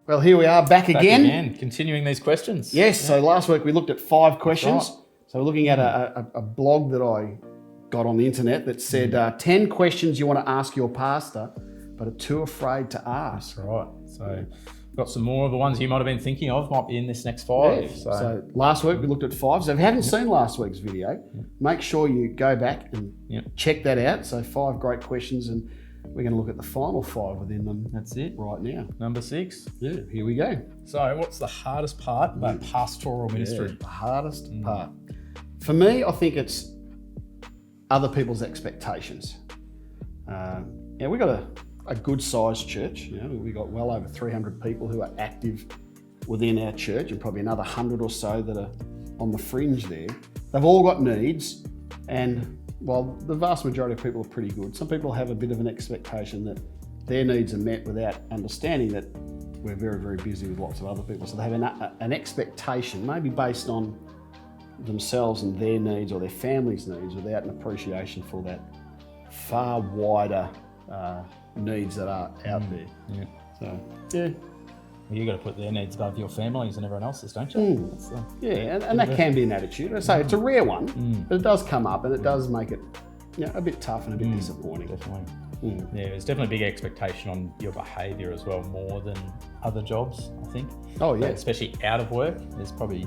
Well, here we are back again. Continuing these questions. Yes, so last week we looked at 5 questions. Right. So we're looking at a blog that I got on the internet that said 10 questions you want to ask your pastor, but are too afraid to ask. That's right. So we've got some more of the ones you might have been thinking of, might be in this next 5. Yeah. So last week we looked at 5. So if you haven't seen last week's video, make sure you go back and check that out. So 5 great questions, and we're going to look at the final 5 within them. That's it. Right now. Number 6. Yeah, here we go. So what's the hardest part about pastoral ministry? Yeah, the hardest part. For me, I think it's other people's expectations. We've got a good sized church. We've got well over 300 people who are active within our church, and probably another 100 or so that are on the fringe there. They've all got needs, and while the vast majority of people are pretty good, some people have a bit of an expectation that their needs are met without understanding that we're very, very busy with lots of other people. So they have an expectation, maybe based on themselves and their needs or their family's needs, without an appreciation for that far wider needs that are out there. Yeah. So, yeah. Well, you've got to put their needs above your families and everyone else's, don't you? And that can be an attitude. I say it's a rare one, but it does come up, and it does make it a bit tough and a bit disappointing. Definitely. Yeah, there's definitely a big expectation on your behaviour as well, more than other jobs, I think. Oh yeah. So especially out of work,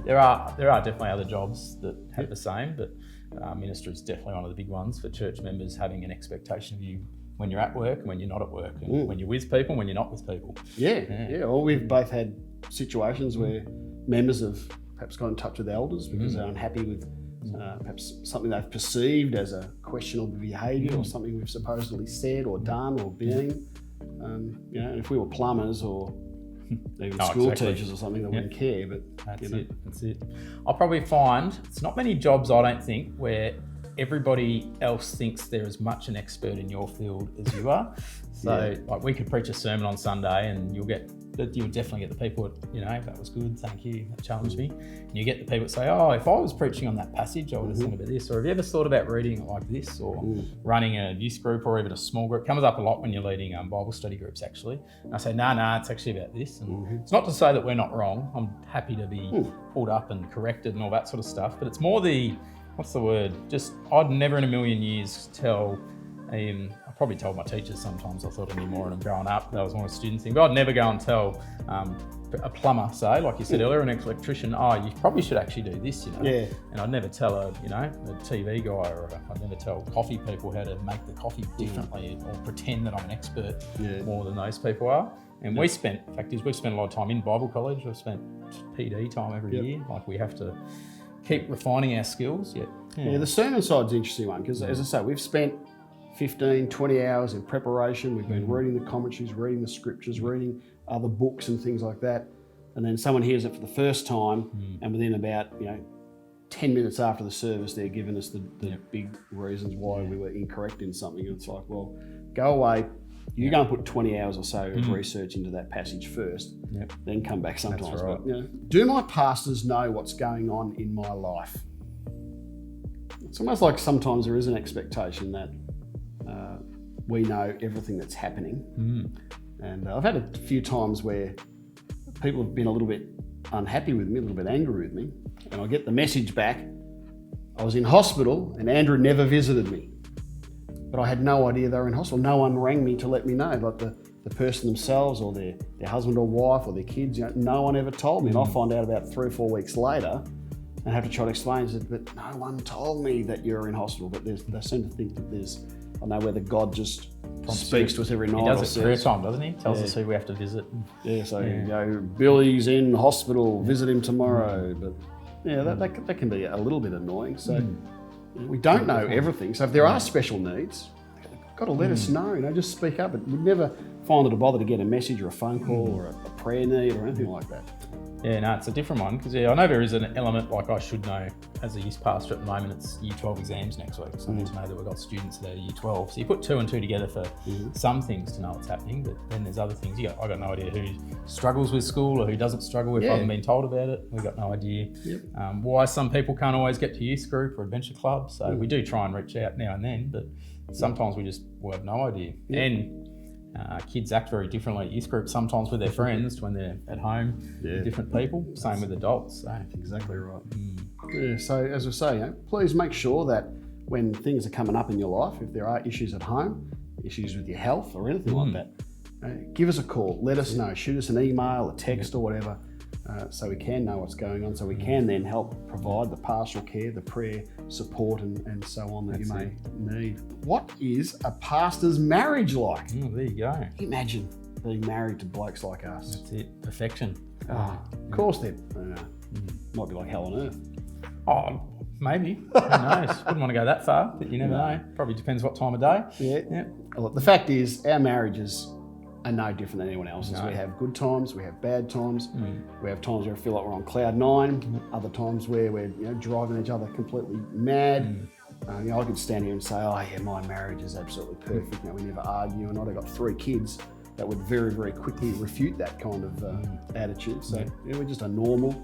there are definitely other jobs that have the same, but ministry is definitely one of the big ones for church members, having an expectation of you when you're at work and when you're not at work, and when you're with people and when you're not with people. Yeah. Well, we've both had situations where members have perhaps got in touch with elders because they're unhappy with perhaps something they've perceived as a questionable behaviour or something we've supposedly said or done or been. And if we were plumbers or even school teachers or something, they wouldn't care. But That's it. I'll probably find it's not many jobs, I don't think, where everybody else thinks they're as much an expert in your field as you are. So like we could preach a sermon on Sunday and you'll definitely get the people that, that was good, thank you, that challenged me. And you get the people that say, oh, if I was preaching on that passage, I would have thought about this. Or have you ever thought about reading it like this? Or running a youth group or even a small group. It comes up a lot when you're leading Bible study groups, actually. And I say, no, it's actually about this. And it's not to say that we're not wrong. I'm happy to be pulled up and corrected and all that sort of stuff. But it's more what's the word? Just, I'd never in a million years tell, I probably told my teachers sometimes I thought I knew more and I'm growing up. That was one of the student things. But I'd never go and tell a plumber, say, like you said earlier, an electrician, you probably should actually do this, Yeah. And I'd never tell a TV guy I'd never tell coffee people how to make the coffee differently or pretend that I'm an expert more than those people are. And we've spent a lot of time in Bible college. We've spent PD time every year. Like we have to keep refining our skills. Yeah, the sermon side's an interesting one because, as I say, we've spent 15, 20 hours in preparation. We've been reading the commentaries, reading the scriptures, reading other books and things like that. And then someone hears it for the first time, and within about 10 minutes after the service, they're giving us the big reasons why we were incorrect in something. And it's like, well, go away. You go and put 20 hours or so of research into that passage first, then come back sometimes. That's right. But, do my pastors know what's going on in my life? It's almost like sometimes there is an expectation that we know everything that's happening. And I've had a few times where people have been a little bit unhappy with me, a little bit angry with me, and I get the message back, I was in hospital and Andrew never visited me. But I had no idea they were in hospital. No one rang me to let me know, like the person themselves or their husband or wife or their kids. No one ever told me. And I find out about 3 or 4 weeks later and have to try to explain it, but no one told me that you're in hospital. But they seem to think that I know whether God just speaks to us every night. He does it prayer time, doesn't he? Tells us who we have to visit. Yeah, so Billy's in hospital, visit him tomorrow. But that can be a little bit annoying. So we don't know everything. So if there are special needs, you've got to let us know. Just speak up. But we'd never find it a bother to get a message or a phone call or a prayer need or anything like that. Yeah, no, it's a different one because I know there is an element like I should know as a youth pastor at the moment. It's Year 12 exams next week, so I need to know that we've got students that are Year 12. So you put 2 and 2 together for some things to know what's happening, but then there's other things. I got no idea who struggles with school or who doesn't struggle if I haven't been told about it. We've got no idea why some people can't always get to youth group or adventure club. So we do try and reach out now and then, but sometimes we'll have no idea. And Kids act very differently at youth group, sometimes with their friends when they're at home with different people. Same with adults. So. Exactly right. Yeah, so as I say, please make sure that when things are coming up in your life, if there are issues at home, issues with your health or anything like that, give us a call, let us know, shoot us an email, a text or whatever, so we can know what's going on, so we can then help provide the pastoral care, the prayer, support and so on that you may need. What is a pastor's marriage like? There you go. Imagine being married to blokes like us. That's it, perfection. Of course they might be like hell on earth. Oh, maybe. Who knows? Wouldn't want to go that far, but you never know. Probably depends what time of day. Yeah. Well, the fact is, our marriages are no different than anyone else's. We have good times, we have bad times. We have times where I feel like we're on cloud nine. Other times where we're driving each other completely mad. I could stand here and say, oh yeah, my marriage is absolutely perfect. We never argue, and I've got 3 kids that would very, very quickly refute that kind of attitude. So we're just a normal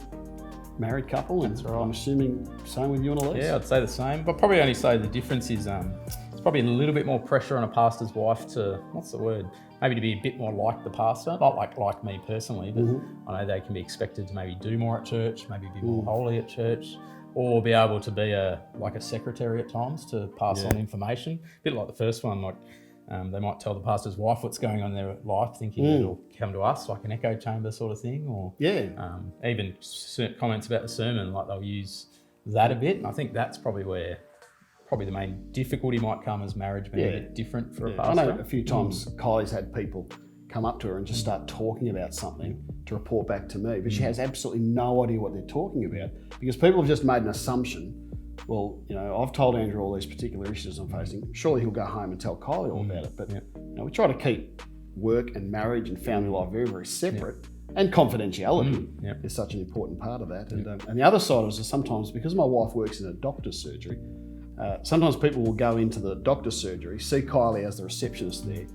married couple, and I'm assuming same with you and Elise. Yeah, I'd say the same, but probably only say the difference is it's probably a little bit more pressure on a pastor's wife to, maybe to be a bit more like the pastor, not like me personally, but I know they can be expected to maybe do more at church, maybe be more holy at church, or be able to be a secretary at times to pass on information. A bit like the first one, they might tell the pastor's wife what's going on in their life, thinking it'll come to us, like an echo chamber sort of thing, or even comments about the sermon, like they'll use that a bit. And I think that's probably where the main difficulty might come as marriage being a bit different for a pastor. I know a few times Coley's had people come up to her and just start talking about something to report back to me, but she has absolutely no idea what they're talking about, because people have just made an assumption. Well, I've told Andrew all these particular issues I'm facing. Surely he'll go home and tell Coley all about it. But we try to keep work and marriage and family life very, very separate. And confidentiality is such an important part of that. And the other side of it is sometimes, because my wife works in a doctor's surgery, sometimes people will go into the doctor's surgery, see Kylie as the receptionist there,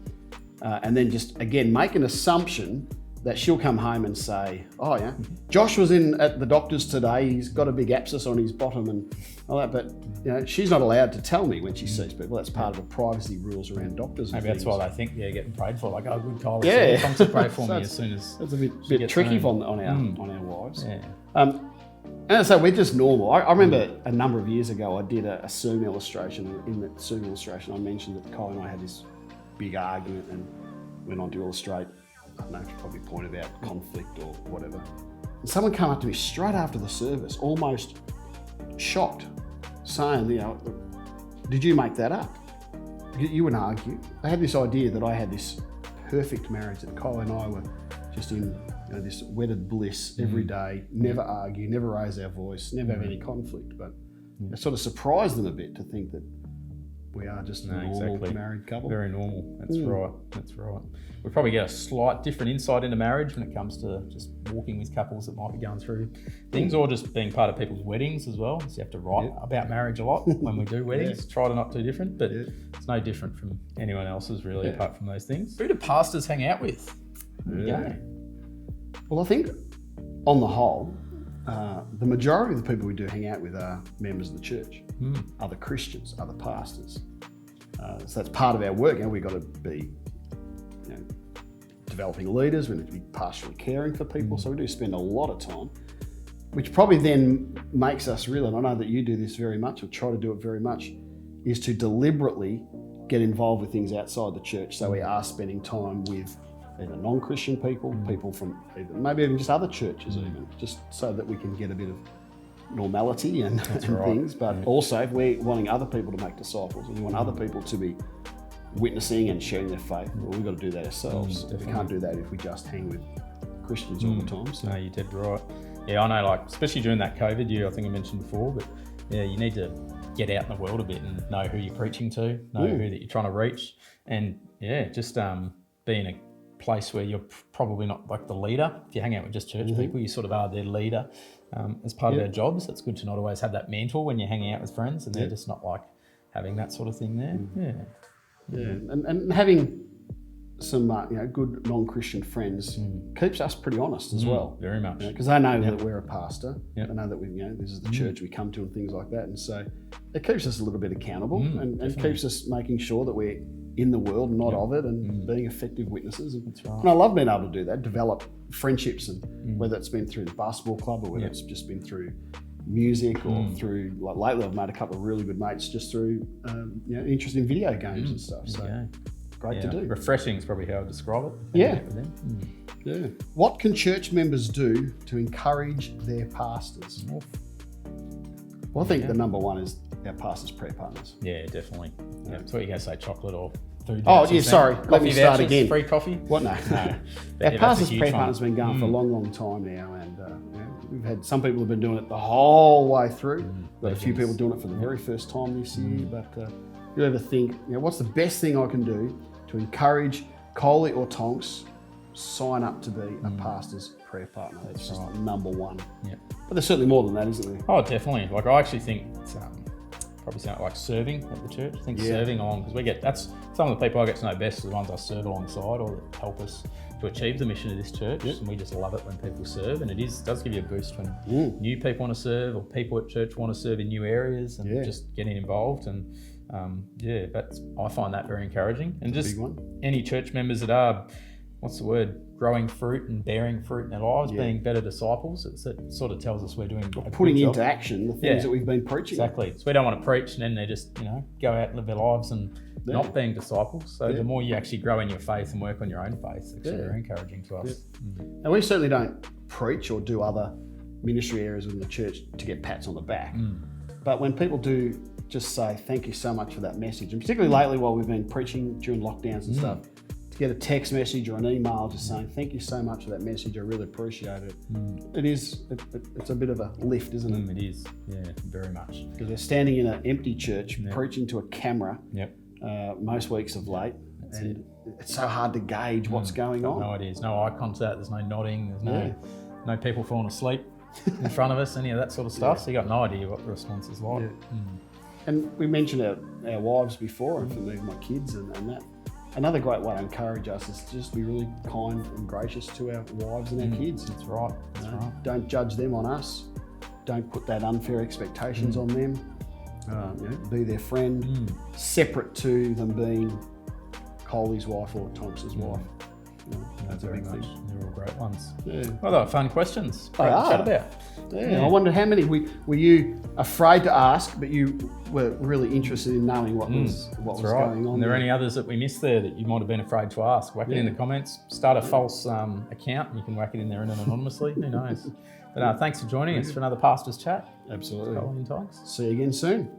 and then just, again, make an assumption that she'll come home and say, oh yeah, Josh was in at the doctor's today, he's got a big abscess on his bottom and all that, but she's not allowed to tell me when she sees people. That's part of the privacy rules around doctors. Maybe that's why they think they're getting prayed for, like, oh, good Kylie, come to pray for me as soon as. That's a bit tricky on our wives. And so we're just normal. I remember a number of years ago, I did a Zoom illustration. In that Zoom illustration, I mentioned that Coley and I had this big argument and went on to illustrate, I don't know if you probably pointed out conflict or whatever. And someone came up to me straight after the service, almost shocked, saying, did you make that up? You wouldn't argue. They had this idea that I had this perfect marriage, that Coley and I were just in this wedded bliss every day, never argue, never raise our voice, never have any conflict. But it sort of surprised them a bit to think that we are just a normal married couple. Very normal. That's right. That's right. We probably get a slight different insight into marriage when it comes to just walking with couples that might be going through things, or just being part of people's weddings as well. So you have to write about marriage a lot when we do weddings. Try to not too different, but it's no different from anyone else's really, apart from those things. Who do pastors hang out with? Well, I think on the whole, the majority of the people we do hang out with are members of the church, other Christians, other pastors. So that's part of our work. We've got to be developing leaders. We need to be pastorally caring for people. So we do spend a lot of time, which probably then makes us really, and I know that you do this very much, or try to do it very much, is to deliberately get involved with things outside the church. So we are spending time with either non-Christian people, people from maybe even just other churches even, just so that we can get a bit of normality and things. But also, if we're wanting other people to make disciples, and we want other people to be witnessing and sharing their faith, well, we've got to do that ourselves. We can't do that if we just hang with Christians all the time. So. No, you did right. Yeah, I know, especially during that COVID year, I think I mentioned before, but you need to get out in the world a bit and know who you're preaching to, know who that you're trying to reach, and just be in a place where you're probably not like the leader. If you hang out with just church people, you sort of are their leader as part of our jobs. It's good to not always have that mentor when you're hanging out with friends, and they're just not like having that sort of thing there. And having some good non-Christian friends keeps us pretty honest as well. Very much. Because they know that we're a pastor. They know that this is the church we come to and things like that. And so it keeps us a little bit accountable and keeps us making sure that we're in the world, not of it, and being effective witnesses. That's right. And I love being able to do that, develop friendships, and whether it's been through the basketball club or whether it's just been through music or through, like lately I've made a couple of really good mates just through interest in video games and stuff. So great to do. Refreshing is probably how I describe it. Yeah. Yeah. What can church members do to encourage their pastors? Well, I think the number one is our pastors' prayer partners. Yeah, definitely. Yeah. So what you going to say, chocolate or food? Oh, yeah, sorry. Let me start vouchers, again. Free coffee? What? No. Our pastors' prayer partners have been going for a long, long time now, and we've had some people have been doing it the whole way through. We've got a few people doing it for the very first time this year. But you ever think, what's the best thing I can do to encourage Coley or Tonks sign up to be a pastor's prayer partner? That's just number one. Yeah. But there's certainly more than that, isn't there? Oh, definitely. Like I actually think it's probably sound like serving at the church. I think serving along, because that's some of the people I get to know best are the ones I serve alongside or that help us to achieve the mission of this church. And we just love it when people serve, and it does give you a boost when new people want to serve or people at church want to serve in new areas and just getting involved. And I find that very encouraging. And just any church members that are, growing fruit and bearing fruit in their lives, being better disciples. It sort of tells us we're doing putting into action the things that we've been preaching. Exactly. So we don't want to preach and then they just, go out and live their lives and not being disciples. So the more you actually grow in your faith and work on your own faith, it's very encouraging to us. And we certainly don't preach or do other ministry areas within the church to get pats on the back. But when people do just say, thank you so much for that message, and particularly lately while we've been preaching during lockdowns and stuff, to get a text message or an email just saying, thank you so much for that message, I really appreciate it. It's a bit of a lift, isn't it? It is, very much. Because we're standing in an empty church, preaching to a camera most weeks of late, it's so hard to gauge what's going on. No idea, there's no eye contact, there's no nodding, there's no people falling asleep in front of us, any of that sort of stuff, so you got no idea what the response is like. And we mentioned our wives before, and for me, my kids and that. Another great way to encourage us is to just be really kind and gracious to our wives and our kids. That's right. Don't judge them on us. Don't put that unfair expectations on them. Be their friend, separate to them being Coley's wife or Tonks' wife. That's a big thing. They're all great ones. Yeah. Well, they were fun questions. They are. Chat about. I wonder how many were you afraid to ask, but you were really interested in knowing what was going on. And there are any others that we missed there that you might have been afraid to ask? Whack it in the comments. Start a false account and you can whack it in there anonymously. Who knows? But thanks for joining us for another Pastor's Chat. Absolutely. Coley and Tonks. See you again soon.